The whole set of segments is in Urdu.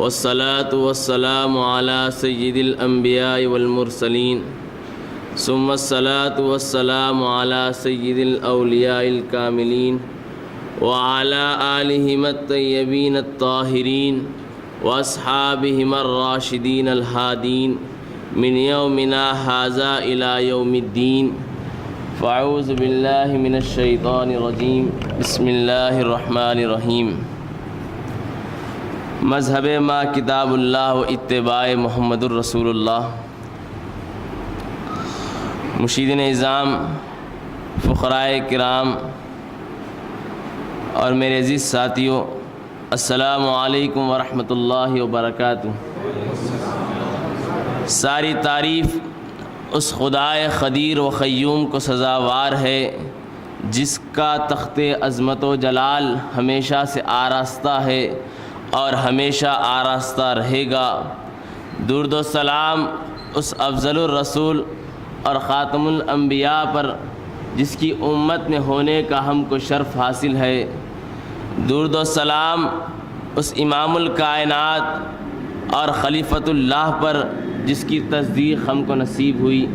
والصلاة والسلام على سيد الأنبياء والمرسلين ثم الصلاة والسلام على سيد الأولياء الكاملين وعلى آلهم الطيبين الطاهرين وأصحابهم الراشدين الهادين من يومنا هذا إلى يوم الدين. فأعوذ بالله من الشيطان الرجيم. بسم الله الرحمن الرحيم. مذہب ما کتاب اللہ و اتباع محمد الرسول اللہ. مشیدین اعظام، فقرائے کرام اور میرے عزیز ساتھیوں، السلام علیکم ورحمۃ اللہ وبرکاتہ. ساری تعریف اس خدائے قدیر و قیوم کو سزاوار ہے جس کا تخت عظمت و جلال ہمیشہ سے آراستہ ہے اور ہمیشہ آراستہ رہے گا. درود و سلام اس افضل الرسول اور خاتم الانبیاء پر جس کی امت میں ہونے کا ہم کو شرف حاصل ہے. درود و سلام اس امام الکائنات اور خلیفۃ اللہ پر جس کی تصدیق ہم کو نصیب ہوئی.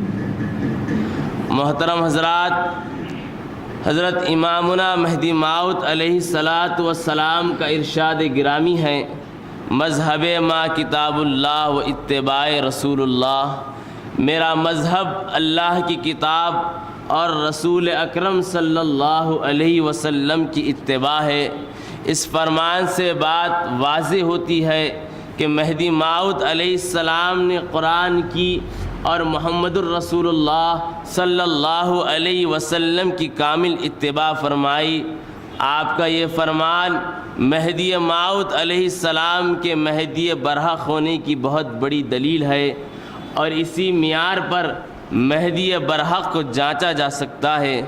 محترم حضرات، حضرت امامنا مہدی موعود علیہ السلام کا ارشاد گرامی ہے، مذہب ما کتاب اللہ و اتباع رسول اللہ. میرا مذہب اللہ کی کتاب اور رسول اکرم صلی اللہ علیہ وسلم کی اتباع ہے. اس فرمان سے بات واضح ہوتی ہے کہ مہدی موعود علیہ السلام نے قرآن کی اور محمد الرسول اللہ صلی اللہ علیہ وسلم کی کامل اتباع فرمائی. آپ کا یہ فرمان مہدی موعود علیہ السلام کے مہدی برحق ہونے کی بہت بڑی دلیل ہے، اور اسی معیار پر مہدی برحق کو جانچا جا سکتا ہے.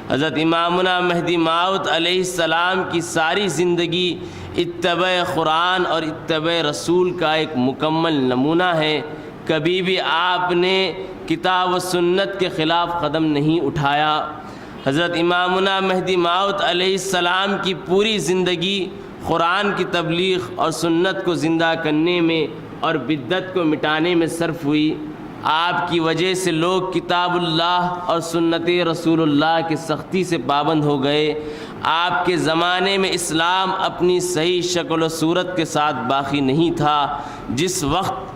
حضرت امامنا مہدی موعود علیہ السلام کی ساری زندگی اتباع قرآن اور اتباع رسول کا ایک مکمل نمونہ ہے. کبھی بھی آپ نے کتاب و سنت کے خلاف قدم نہیں اٹھایا. حضرت امامنا مہدی موعود علیہ السلام کی پوری زندگی قرآن کی تبلیغ اور سنت کو زندہ کرنے میں اور بدعت کو مٹانے میں صرف ہوئی. آپ کی وجہ سے لوگ کتاب اللہ اور سنت رسول اللہ کی سختی سے پابند ہو گئے. آپ کے زمانے میں اسلام اپنی صحیح شکل و صورت کے ساتھ باقی نہیں تھا. جس وقت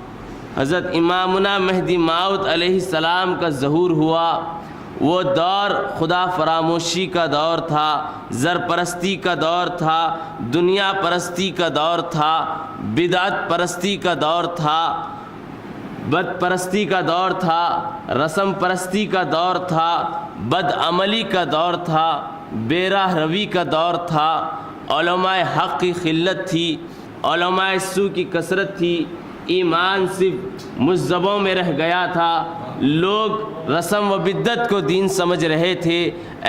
حضرت امامنا مہدی موعود علیہ السلام کا ظہور ہوا، وہ دور خدا فراموشی کا دور تھا، زر پرستی کا دور تھا، دنیا پرستی کا دور تھا، بدعت پرستی کا دور تھا، بد پرستی کا دور تھا، رسم پرستی کا دور تھا، بد عملی کا دور تھا، بے راہ روی کا دور تھا. علماء حق کی قلت تھی، علماء سو کی کثرت تھی، ایمان صرف مذہبوں میں رہ گیا تھا، لوگ رسم و بدعت کو دین سمجھ رہے تھے.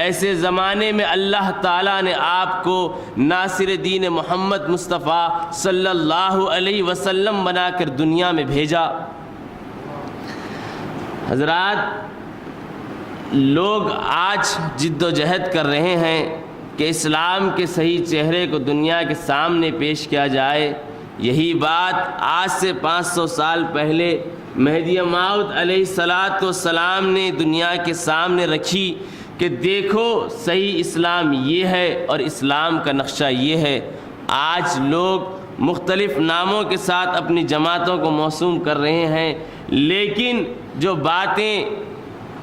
ایسے زمانے میں اللہ تعالیٰ نے آپ کو ناصر دین محمد مصطفیٰ صلی اللہ علیہ وسلم بنا کر دنیا میں بھیجا. حضرات، لوگ آج جد و جہد کر رہے ہیں کہ اسلام کے صحیح چہرے کو دنیا کے سامنے پیش کیا جائے. یہی بات آج سے 500 سال پہلے مہدی موعود علیہ السلام نے دنیا کے سامنے رکھی کہ دیکھو صحیح اسلام یہ ہے اور اسلام کا نقشہ یہ ہے. آج لوگ مختلف ناموں کے ساتھ اپنی جماعتوں کو موسوم کر رہے ہیں، لیکن جو باتیں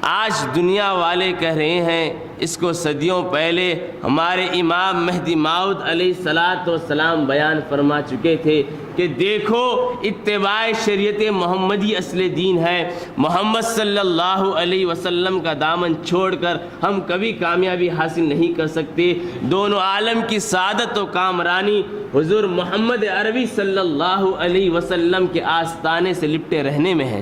آج دنیا والے کہہ رہے ہیں اس کو صدیوں پہلے ہمارے امام مہدی موعود علیہ السلام بیان فرما چکے تھے کہ دیکھو اتباع شریعت محمدی اصل دین ہے. محمد صلی اللہ علیہ وسلم کا دامن چھوڑ کر ہم کبھی کامیابی حاصل نہیں کر سکتے. دونوں عالم کی سعادت و کامرانی حضور محمد عربی صلی اللہ علیہ وسلم کے آستانے سے لپٹے رہنے میں ہے.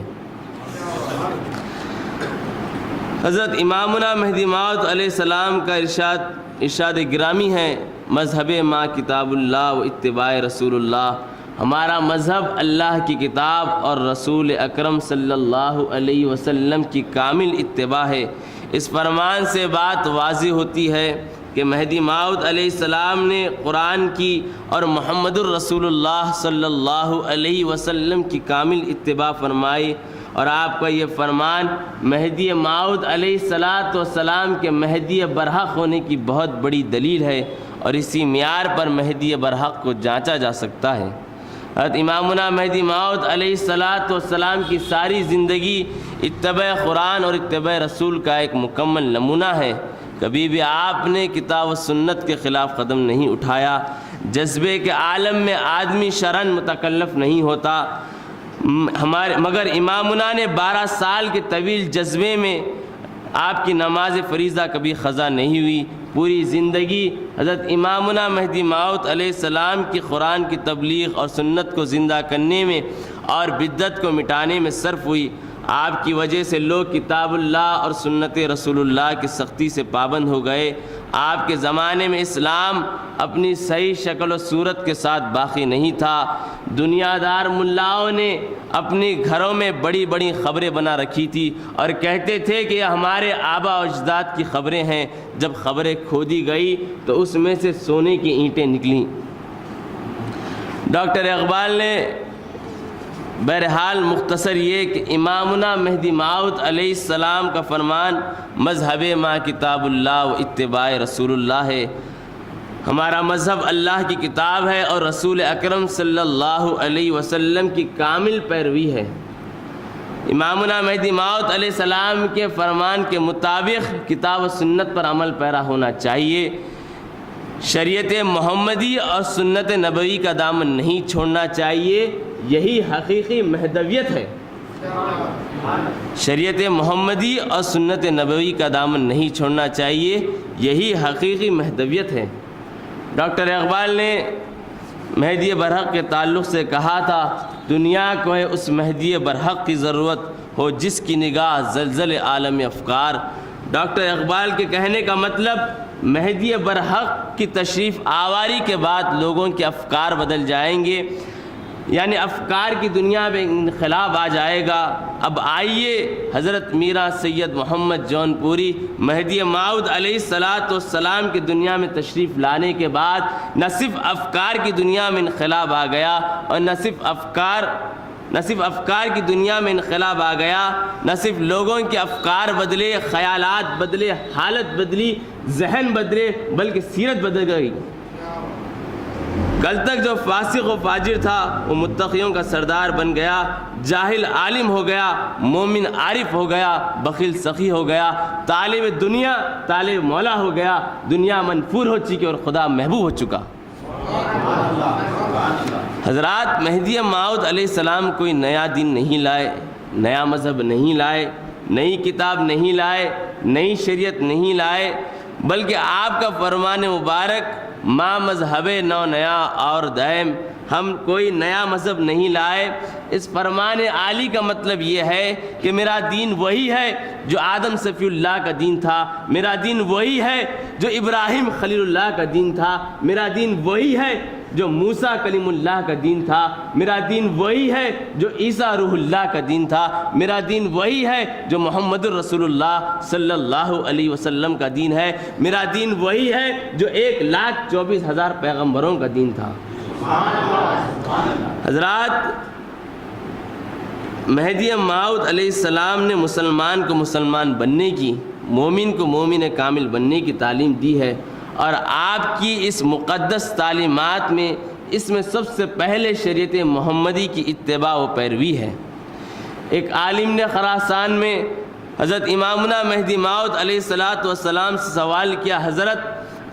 حضرت امامنا مہدی موعود علیہ السلام کا ارشاد گرامی ہے، مذہب ما کتاب اللہ و اتباع رسول اللہ. ہمارا مذہب اللہ کی کتاب اور رسول اکرم صلی اللہ علیہ وسلم کی کامل اتباع ہے. اس فرمان سے بات واضح ہوتی ہے کہ مہدی موعود علیہ السلام نے قرآن کی اور محمد الرسول اللہ صلی اللہ علیہ وسلم کی کامل اتباع فرمائی، اور آپ کا یہ فرمان مہدی موعود علیہ السلام کے مہدی برحق ہونے کی بہت بڑی دلیل ہے، اور اسی معیار پر مہدی برحق کو جانچا جا سکتا ہے۔ حضرت امامنا مہدی موعود علیہ السلام کی ساری زندگی اتباع قرآن اور اتباع رسول کا ایک مکمل نمونہ ہے۔ کبھی بھی آپ نے کتاب و سنت کے خلاف قدم نہیں اٹھایا۔ جذبے کے عالم میں آدمی شرعاً متکلف نہیں ہوتا، مگر امامنا نے 12 سال کے طویل جذبے میں آپ کی نماز فریضہ کبھی قضا نہیں ہوئی۔ پوری زندگی حضرت امامنا مہدی موعود علیہ السلام کی قرآن کی تبلیغ اور سنت کو زندہ کرنے میں اور بدعت کو مٹانے میں صرف ہوئی۔ آپ کی وجہ سے لوگ کتاب اللہ اور سنت رسول اللہ کی سختی سے پابند ہو گئے۔ آپ کے زمانے میں اسلام اپنی صحیح شکل و صورت کے ساتھ باقی نہیں تھا۔ دنیا دار ملاؤں نے اپنے گھروں میں بڑی بڑی خبریں بنا رکھی تھی اور کہتے تھے کہ یہ ہمارے آبا و اجداد کی خبریں ہیں۔ جب خبریں کھودی گئی تو اس میں سے سونے کی اینٹیں نکلیں۔ ڈاکٹر اقبال نے بہرحال مختصر یہ کہ امامنا مہدی موعود علیہ السلام کا فرمان مذہب ما کتاب اللہ و اتباع رسول اللہ ہے۔ ہمارا مذہب اللہ کی کتاب ہے اور رسول اکرم صلی اللہ علیہ وسلم کی کامل پیروی ہے۔ امامنا مہدی موعود علیہ السلام کے فرمان کے مطابق کتاب و سنت پر عمل پیرا ہونا چاہیے۔ شریعت محمدی اور سنت نبوی کا دامن نہیں چھوڑنا چاہیے، یہی حقیقی مہدویت ہے۔ شریعت محمدی اور سنت نبوی کا دامن نہیں چھوڑنا چاہیے، یہی حقیقی مہدویت ہے۔ ڈاکٹر اقبال نے مہدی برحق کے تعلق سے کہا تھا، دنیا کو ہے اس مہدی برحق کی ضرورت ہو جس کی نگاہ زلزل عالم افکار۔ ڈاکٹر اقبال کے کہنے کا مطلب مہدی برحق کی تشریف آوری کے بعد لوگوں کے افکار بدل جائیں گے، یعنی افکار کی دنیا میں انقلاب آ جائے گا۔ اب آئیے حضرت میرا سید محمد جون پوری مہدی موعود علیہ السلام کی دنیا میں تشریف لانے کے بعد نہ صرف افکار کی دنیا میں انقلاب آ گیا، اور نہ صرف افکار کی دنیا میں انقلاب آ گیا، نہ صرف لوگوں کے افکار بدلے، خیالات بدلے، حالت بدلی، ذہن بدلے، بلکہ سیرت بدل گئی۔ کل تک جو فاسق و فاجر تھا وہ متقیوں کا سردار بن گیا، جاہل عالم ہو گیا، مومن عارف ہو گیا، بخیل سخی ہو گیا، طالب دنیا طالب مولا ہو گیا، دنیا منفور ہو چکی اور خدا محبوب ہو چکا۔ حضرات، مہدی موعود علیہ السلام کوئی نیا دین نہیں لائے، نیا مذہب نہیں لائے، نئی کتاب نہیں لائے، نئی شریعت نہیں لائے، بلکہ آپ کا فرمان مبارک ما مذہب نو نیا اور دائم، ہم کوئی نیا مذہب نہیں لائے۔ اس فرمان عالی کا مطلب یہ ہے کہ میرا دین وہی ہے جو آدم صفی اللہ کا دین تھا، میرا دین وہی ہے جو ابراہیم خلیل اللہ کا دین تھا، میرا دین وہی ہے جو موسیٰ کلیم اللہ کا دین تھا، میرا دین وہی ہے جو عیسیٰ روح اللہ کا دین تھا، میرا دین وہی ہے جو محمد الرسول اللہ صلی اللہ علیہ وسلم کا دین ہے، میرا دین وہی ہے جو 1,24,000 پیغمبروں کا دین تھا۔ حضرات، مہدی موعود علیہ السلام نے مسلمان کو مسلمان بننے کی، مومن کو مومن کامل بننے کی تعلیم دی ہے، اور آپ کی اس مقدس تعلیمات میں اس میں سب سے پہلے شریعت محمدی کی اتباع و پیروی ہے۔ ایک عالم نے خراسان میں حضرت امامنا مہدی موعود علیہ السلام سے سوال کیا، حضرت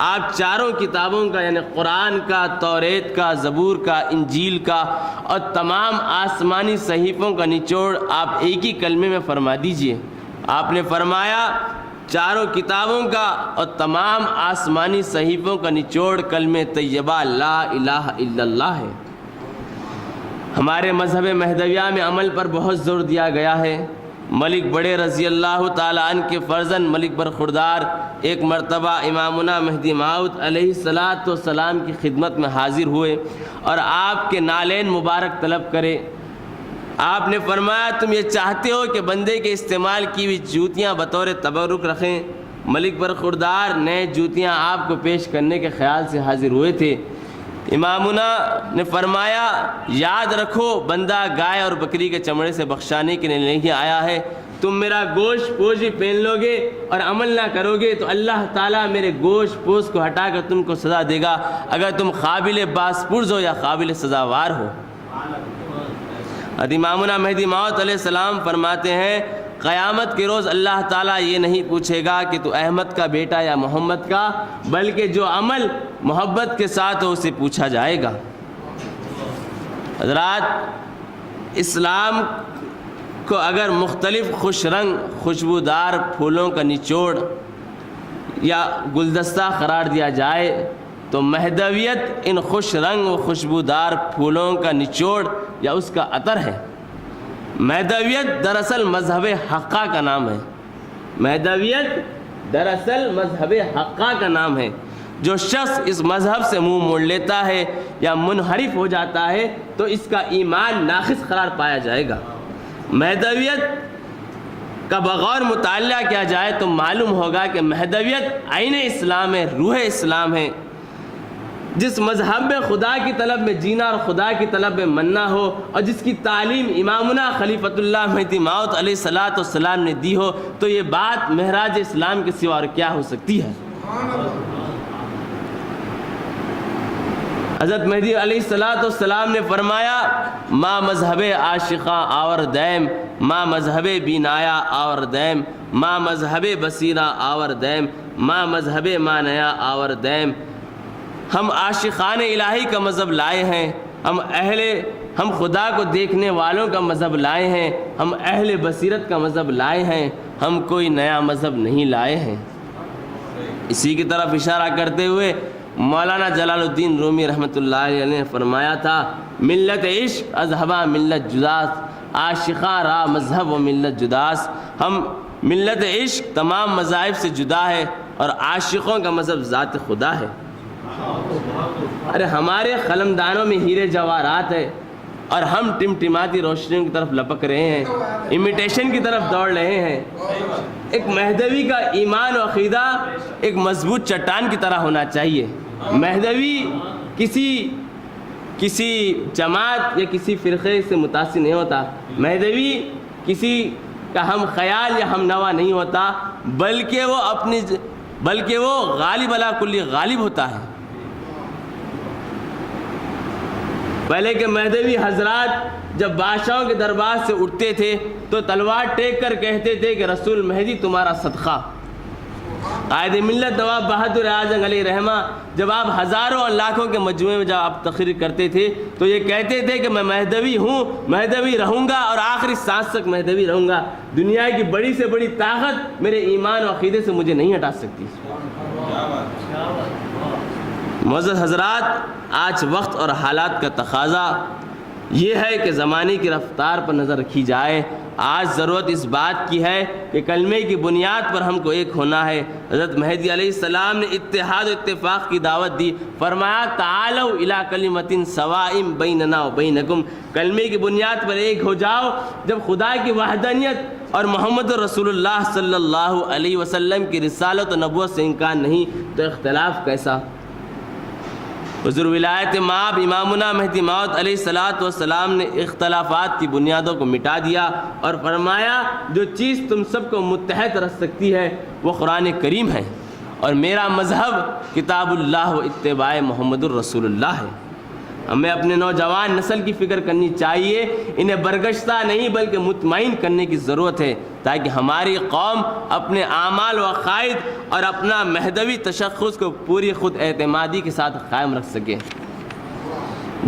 آپ چاروں کتابوں کا یعنی قرآن کا، توریت کا، زبور کا، انجیل کا اور تمام آسمانی صحیفوں کا نچوڑ آپ ایک ہی کلمے میں فرما دیجئے۔ آپ نے فرمایا چاروں کتابوں کا اور تمام آسمانی صحیفوں کا نچوڑ کلمہ طیبہ لا الہ الا اللہ ہے۔ ہمارے مذہب مہدویہ میں عمل پر بہت زور دیا گیا ہے۔ ملک بڑے رضی اللہ تعالیٰ عنہ کے فرزند ملک برخوردار ایک مرتبہ امامنا مہدی موعود علیہ السلام کی خدمت میں حاضر ہوئے اور آپ کے نالین مبارک طلب کرے۔ آپ نے فرمایا تم یہ چاہتے ہو کہ بندے کے استعمال کی ہوئی جوتیاں بطور تبرک رکھیں؟ ملک برخوردار نئے جوتیاں آپ کو پیش کرنے کے خیال سے حاضر ہوئے تھے۔ امامنا نے فرمایا یاد رکھو بندہ گائے اور بکری کے چمڑے سے بخشانے کے لیے نہیں آیا ہے، تم میرا گوشت پوش بھی پہن لو گے اور عمل نہ کرو گے تو اللہ تعالیٰ میرے گوشت پوش کو ہٹا کر تم کو سزا دے گا، اگر تم قابل باس پرز ہو یا قابل سزاوار ہو۔ امامنا مہدی موعود علیہ السلام فرماتے ہیں قیامت کے روز اللہ تعالیٰ یہ نہیں پوچھے گا کہ تو احمد کا بیٹا یا محمد کا، بلکہ جو عمل محبت کے ساتھ ہو اسے پوچھا جائے گا۔ حضرات، اسلام کو اگر مختلف خوش رنگ خوشبودار پھولوں کا نچوڑ یا گلدستہ قرار دیا جائے تو مہدویت ان خوش رنگ و خوشبودار پھولوں کا نچوڑ یا اس کا عطر ہے۔ مہدویت دراصل مذہب حقہ کا نام ہے۔ مہدویت دراصل مذہب حقہ کا نام ہے۔ جو شخص اس مذہب سے منہ موڑ لیتا ہے یا منحرف ہو جاتا ہے تو اس کا ایمان ناقص قرار پایا جائے گا۔ مہدویت کا بغور مطالعہ کیا جائے تو معلوم ہوگا کہ مہدویت عین اسلام ہے، روح اسلام ہے۔ جس مذہب میں خدا کی طلب میں جینا اور خدا کی طلب میں مننا ہو اور جس کی تعلیم امامنا خلیفۃ اللہ مہدی موعود علیہ السلام نے دی ہو تو یہ بات معراج اسلام کے سوا اور کیا ہو سکتی ہے۔ حضرت مہدی علیہ السلام نے فرمایا ما مذہب عاشقاں آور دیم، ما مذہب بینایا آور دیم، ما مذہب بصیرہ آور دیم، ما مذہب مانیا آور دیم۔ ہم عاشقان الہی کا مذہب لائے ہیں، ہم خدا کو دیکھنے والوں کا مذہب لائے ہیں، ہم اہل بصیرت کا مذہب لائے ہیں، ہم کوئی نیا مذہب نہیں لائے ہیں۔ اسی کی طرف اشارہ کرتے ہوئے مولانا جلال الدین رومی رحمۃ اللہ علیہ نے فرمایا تھا ملت عشق اذہبا ملت جداس، عاشقاں را مذہب و ملت جداس۔ ہم ملت عشق تمام مذاہب سے جدا ہے اور عاشقوں کا مذہب ذات خدا ہے۔ ارے ہمارے قلمدانوں میں ہیرے جواہرات ہے اور ہم ٹمٹماتی روشنیوں کی طرف لپک رہے ہیں، امیٹیشن کی طرف دوڑ رہے ہیں۔ ایک مہدوی کا ایمان و عقیدہ ایک مضبوط چٹان کی طرح ہونا چاہیے۔ مہدوی کسی جماعت یا کسی فرقے سے متاثر نہیں ہوتا، مہدوی کسی کا ہم خیال یا ہم نوا نہیں ہوتا، بلکہ وہ غالب علی کلی غالب ہوتا ہے۔ پہلے کے مہدوی حضرات جب بادشاہوں کے دربار سے اٹھتے تھے تو تلوار ٹیک کر کہتے تھے کہ رسول مہدی تمہارا صدقہ۔ قائد ملت نواب بہادر اعظم علیہ رحمہ جب آپ ہزاروں اور لاکھوں کے مجموعے میں جب آپ تقریر کرتے تھے تو یہ کہتے تھے کہ میں مہدوی ہوں، مہدوی رہوں گا اور آخری سانس تک مہدوی رہوں گا، دنیا کی بڑی سے بڑی طاقت میرے ایمان و عقیدے سے مجھے نہیں ہٹا سکتی۔ معزز حضرات، آج وقت اور حالات کا تقاضا یہ ہے کہ زمانے کی رفتار پر نظر رکھی جائے۔ آج ضرورت اس بات کی ہے کہ کلمے کی بنیاد پر ہم کو ایک ہونا ہے۔ حضرت مہدی علیہ السلام نے اتحاد و اتفاق کی دعوت دی، فرمایا تعالوا الی کلمۃ سواء بیننا و بینکم، کلمے کی بنیاد پر ایک ہو جاؤ۔ جب خدا کی وحدانیت اور محمد رسول اللہ صلی اللہ علیہ وسلم کی رسالت و نبوت سے انکار نہیں تو اختلاف کیسا؟ حضور ولایت مآب امامنا مہدی موعود علیہ السلام نے اختلافات کی بنیادوں کو مٹا دیا اور فرمایا جو چیز تم سب کو متحد رکھ سکتی ہے وہ قرآن کریم ہے اور میرا مذہب کتاب اللہ و اتباع محمد الرسول اللہ ہے۔ ہمیں اپنے نوجوان نسل کی فکر کرنی چاہیے، انہیں برگشتہ نہیں بلکہ مطمئن کرنے کی ضرورت ہے تاکہ ہماری قوم اپنے اعمال و عقائد اور اپنا مہدوی تشخص کو پوری خود اعتمادی کے ساتھ قائم رکھ سکے۔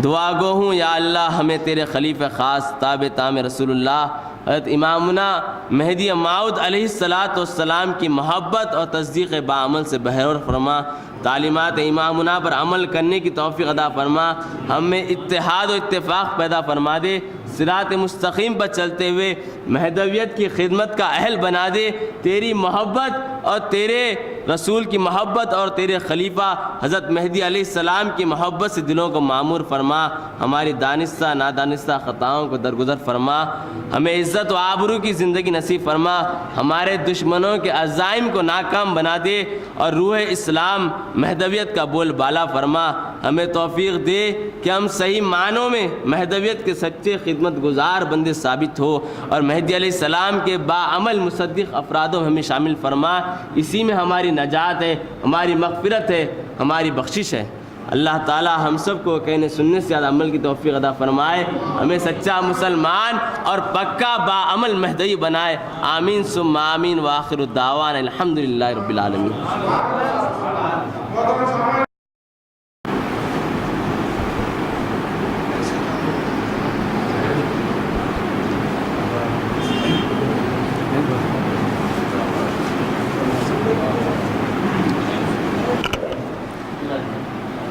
دعا گو ہوں یا اللہ ہمیں تیرے خلیفہ خاص تابع تام رسول اللہ حضرت امامنا مہدی موعود علیہ السلام کی محبت اور تصدیق بعمل سے بہرور فرما، تعلیمات امامنا پر عمل کرنے کی توفیق عطا فرما، ہم میں اتحاد و اتفاق پیدا فرما دے، صراط مستقیم پر چلتے ہوئے مہدویت کی خدمت کا اہل بنا دے، تیری محبت اور تیرے رسول کی محبت اور تیرے خلیفہ حضرت مہدی علیہ السلام کی محبت سے دلوں کو معمور فرما، ہماری دانستہ نادانستہ خطاؤں کو درگزر فرما، ہمیں عزت و آبرو کی زندگی نصیب فرما، ہمارے دشمنوں کے عزائم کو ناکام بنا دے اور روح اسلام مہدویت کا بول بالا فرما، ہمیں توفیق دے کہ ہم صحیح معنوں میں مہدویت کے سچے خدمت گزار بندے ثابت ہو، اور مہدی علیہ السلام کے باعمل مصدق افرادوں میں ہمیں شامل فرما، اسی میں ہماری نجات ہے، ہماری مغفرت ہے، ہماری بخشش ہے۔ اللہ تعالی ہم سب کو کہنے سننے سے زیادہ عمل کی توفیق عطا فرمائے، ہمیں سچا مسلمان اور پکا باعمل مہدوی بنائے، آمین ثم آمین، وآخر الدعوانا الحمدللہ رب العالمین۔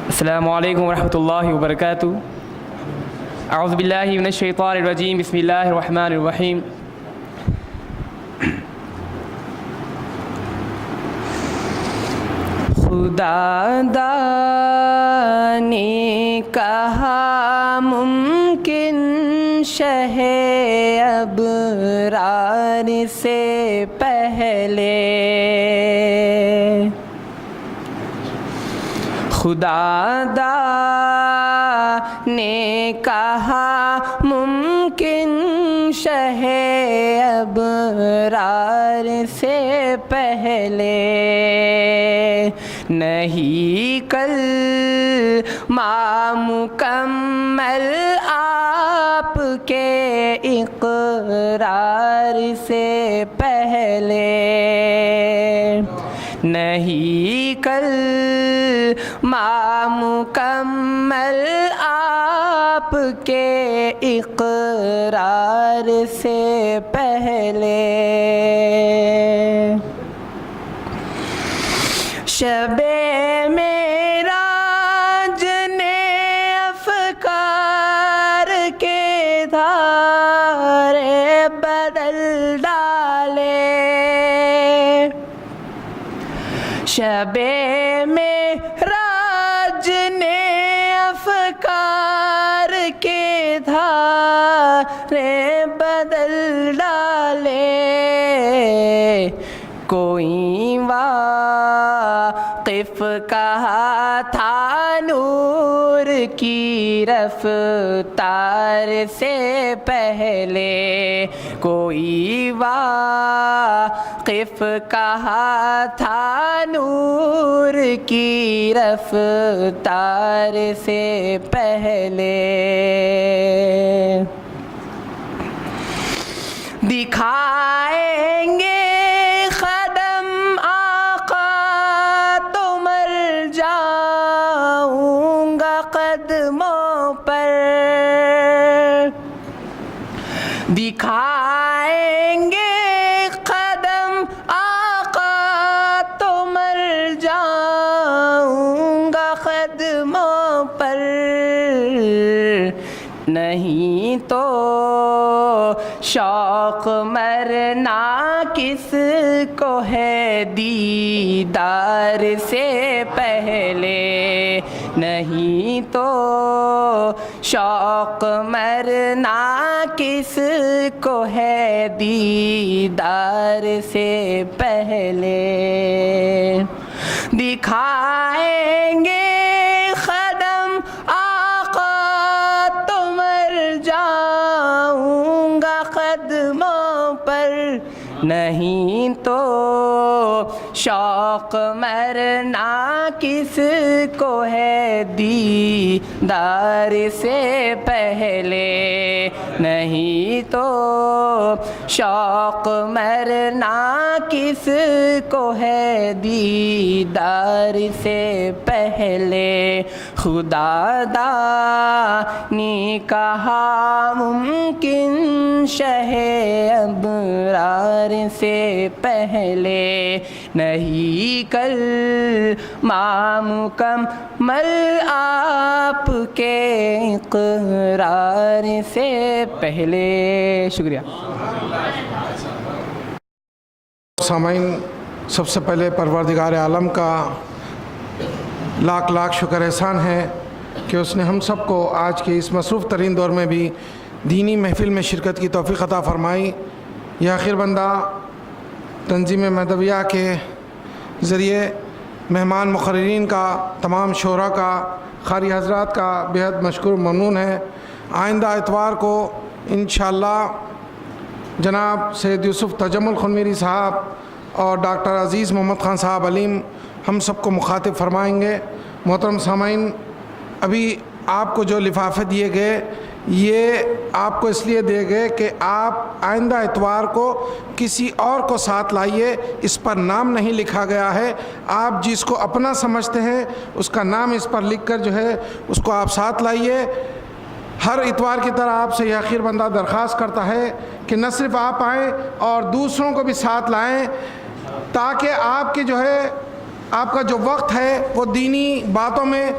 السلام علیکم ورحمۃ اللہ وبرکاتہ۔ اعوذ باللہ من الشیطان الرجیم، بسم اللہ الرحمن الرحیم۔ خدا نے کہا ممکن شہ ابرار سے پہلے، خدا نے کہا ممکن شہ ابرار سے پہلے، نہیں کل مکمل آپ کے اقرار سے پہلے، نہیں کل مکمل آپ کے اقرار سے پہلے، شب معراج نے افکار کے دھارے بدل ڈالے، شب معراج نے افکار کے دھارے بدل ڈالے، کوئی واقف کہا تھا نور کی رفتار سے پہلے، کوئی واقف کہا تھا نور کی رفتار سے پہلے، دکھائیں گے قدم آقا تو مر جاؤں گا قدموں پر، دکھائیں گے قدم آقا تو مر جاؤں گا قدموں پر، نہیں تو شوق مرنا کس کو ہے دیدار سے پہلے، نہیں تو شوق مرنا کس کو ہے دیدار سے پہلے، دکھائیں گے قدم آقا تو مر جاؤں گا قدموں پر، نہیں تو شوق مرنا کس کو ہے دیدار سے پہلے، نہیں تو شوق مرنا کس کو ہے دیدار سے پہلے، خدا نے کہا ممکن شہ ابرار سے پہلے، نہیں کل مکمل آپ کے اقرار سے پہلے۔ شکریہ۔ سامعین، سب سے پہلے پروردگار عالم کا لاکھ لاکھ شکر احسان ہے کہ اس نے ہم سب کو آج کے اس مصروف ترین دور میں بھی دینی محفل میں شرکت کی توفیق عطا فرمائی۔ یہ آخر بندہ تنظیم مہدویہ کے ذریعے مہمان مقررین کا، تمام شعراء کا، قاری حضرات کا بہت مشکور ممنون ہے۔ آئندہ اتوار کو انشاءاللہ جناب سید یوسف تجمل خنمیری صاحب اور ڈاکٹر عزیز محمد خان صاحب علیم ہم سب کو مخاطب فرمائیں گے۔ محترم سامعین، ابھی آپ کو جو لفافے دیے گئے یہ آپ کو اس لیے دیے گئے کہ آپ آئندہ اتوار کو کسی اور کو ساتھ لائیے، اس پر نام نہیں لکھا گیا ہے، آپ جس کو اپنا سمجھتے ہیں اس کا نام اس پر لکھ کر جو ہے اس کو آپ ساتھ لائیے۔ ہر اتوار کی طرح آپ سے یہ آخر بندہ درخواست کرتا ہے کہ نہ صرف آپ آئیں اور دوسروں کو بھی ساتھ لائیں، تاکہ آپ کی جو ہے آپ کا جو وقت ہے وہ دینی باتوں میں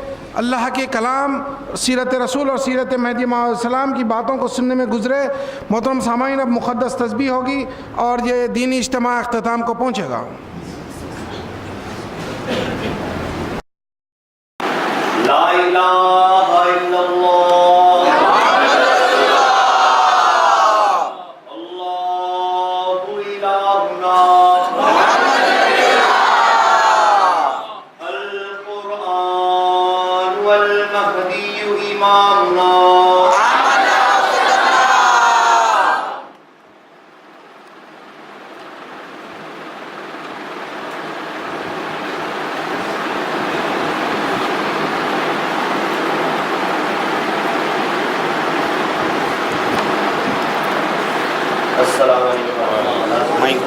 اللہ کے کلام، سیرت رسول اور سیرت مہدی موعود علیہ السلام کی باتوں کو سننے میں گزرے۔ محترم سامعین، اب مقدس تسبیح ہوگی اور یہ دینی اجتماع اختتام کو پہنچے گا۔ لا الہ الا اللہ اللہ الہنا القرآن والمہدی امامنا۔ السلام علیکم ورحمۃ اللہ۔